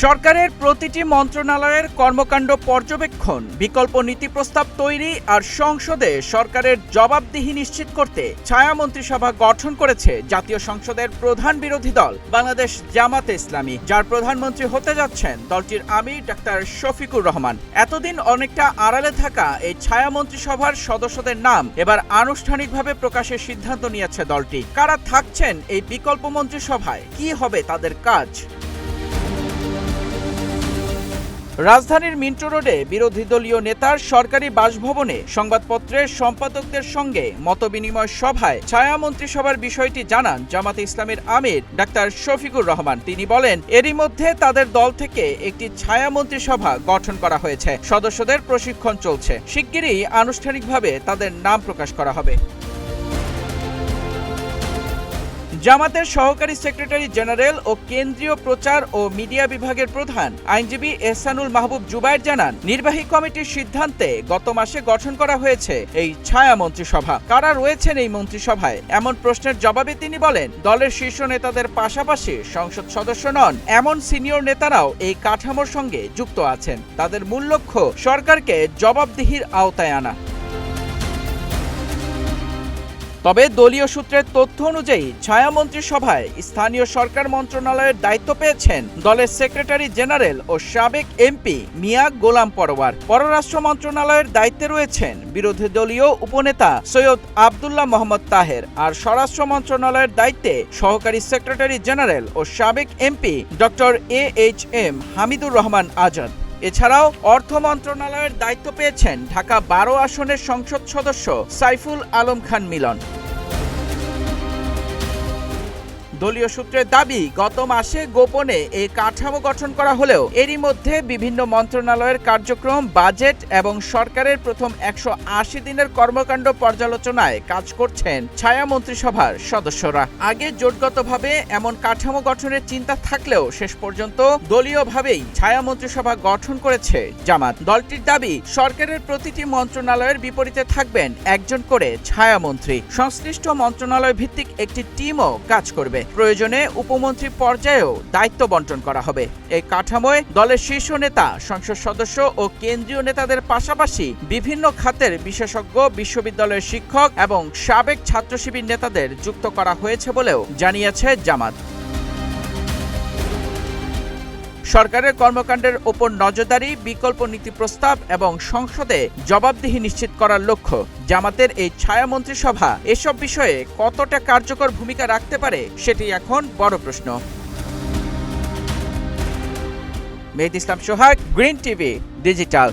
সরকারের প্রতিটি মন্ত্রণালয়ের কর্মকাণ্ড পর্যবেক্ষণ, বিকল্প নীতি প্রস্তাব তৈরি আর সংসদে সরকারের জবাবদিহি নিশ্চিত করতে ছায়া মন্ত্রিসভা গঠন করেছে জাতীয় সংসদের প্রধান বিরোধী দল বাংলাদেশ জামাতে ইসলামী, যার প্রধানমন্ত্রী হতে যাচ্ছেন দলটির আমির ডাক্তার শফিকুর রহমান। এতদিন অনেকটা আড়ালে থাকা এই ছায়া মন্ত্রিসভার সদস্যদের নাম এবার আনুষ্ঠানিকভাবে প্রকাশের সিদ্ধান্ত নিয়েছে দলটি। কারা থাকছেন এই বিকল্প মন্ত্রিসভায়, কি হবে তাদের কাজ? রাজধানীর মিন্টো রোডে বিরোধী দলীয় নেতার সরকারি বাসভবনে সংবাদপত্রের সম্পাদকদের সঙ্গে মতবিনিময় সভায় ছায়া মন্ত্রিসভার বিষয়টি জানান জামাতে ইসলামীর আমির ডাক্তার শফিকুর রহমান। তিনি বলেন, এরই মধ্যে তাদের দল থেকে একটি ছায়া মন্ত্রিসভা গঠন করা হয়েছে, সদস্যদের প্রশিক্ষণ চলছে, শিগগিরই আনুষ্ঠানিকভাবে তাদের নাম প্রকাশ করা হবে। জামাতের সহকারী সেক্রেটারি জেনারেল ও কেন্দ্রীয় প্রচার ও মিডিয়া বিভাগের প্রধান আইনজীবী এহসানুল মাহবুব জুবায়ের জানান, নির্বাহী কমিটির সিদ্ধান্তে গত মাসে গঠন করা হয়েছে এই ছায়া মন্ত্রিসভা। কারা রয়েছেন এই মন্ত্রিসভায় এমন প্রশ্নের জবাবে তিনি বলেন, দলের শীর্ষ নেতাদের পাশাপাশি সংসদ সদস্য নন এমন সিনিয়র নেতারাও এই কাঠামোর সঙ্গে যুক্ত আছেন। তাদের মূল লক্ষ্য সরকারকে জবাবদিহির আওতায় আনা। তবে দলীয় সূত্রের তথ্য অনুযায়ী ছায়া মন্ত্রিসভায় স্থানীয় সরকার মন্ত্রণালয়ের দায়িত্ব পেয়েছেন দলের সেক্রেটারি জেনারেল ও সাবেক এমপি মিয়া গোলাম পরোয়ার। পররাষ্ট্র মন্ত্রণালয়ের দায়িত্বে রয়েছেন বিরোধী দলীয় উপনেতা সৈয়দ আবদুল্লাহ মোহাম্মদ তাহের, আর স্বরাষ্ট্র মন্ত্রণালয়ের দায়িত্বে সহকারী সেক্রেটারি জেনারেল ও সাবেক MP doctor AHM Hamidur Rahman Azad. এছাড়াও অর্থ মন্ত্রণালয়ের দায়িত্ব পেয়েছেন ঢাকা 12 আসনের সংসদ সদস্য সাইফুল আলম খান মিলন। দলীয় সূত্রের দাবি, গত মাসে গোপনে এই কাঠামো গঠন করা হলেও এরই মধ্যে বিভিন্ন মন্ত্রণালয়ের কার্যক্রম, বাজেট এবং সরকারের প্রথম 180 দিনের কর্মকাণ্ড পর্যালোচনায় কাজ করছেন ছায়া মন্ত্রিসভার সদস্যরা। আগে জোটগতভাবে এমন কাঠামো গঠনের চিন্তা থাকলেও শেষ পর্যন্ত দলীয়ভাবেই ছায়া মন্ত্রিসভা গঠন করেছে জামাত। দলটির দাবি, সরকারের প্রতিটি মন্ত্রণালয়ের বিপরীতে থাকবেন একজন করে ছায়া মন্ত্রী। সংশ্লিষ্ট মন্ত্রণালয় ভিত্তিক একটি টিমও কাজ করবে। প্রয়োজনে উপমন্ত্রী পর্যায়েও দায়িত্ব বন্টন করা হবে। এই কাঠামোয় দলের শীর্ষ নেতা, সংসদ সদস্য ও কেন্দ্রীয় নেতাদের পাশাপাশি বিভিন্ন খাতের বিশেষজ্ঞ, বিশ্ববিদ্যালয়ের শিক্ষক এবং সাবেক ছাত্র শিবির নেতাদের যুক্ত করা হয়েছে বলেও জানিয়েছে জামাত। সরকারের কর্মকাণ্ডের ওপর নজরদারি, বিকল্প নীতি প্রস্তাব এবং সংসদে জবাবদিহি নিশ্চিত করার লক্ষ্য জামাতের এই ছায়া মন্ত্রিসভা এসব বিষয়ে কতটা কার্যকর ভূমিকা রাখতে পারে সেটি এখন বড় প্রশ্ন। মেহেদী ইসলাম সোহাগ, গ্রিন টিভি ডিজিটাল।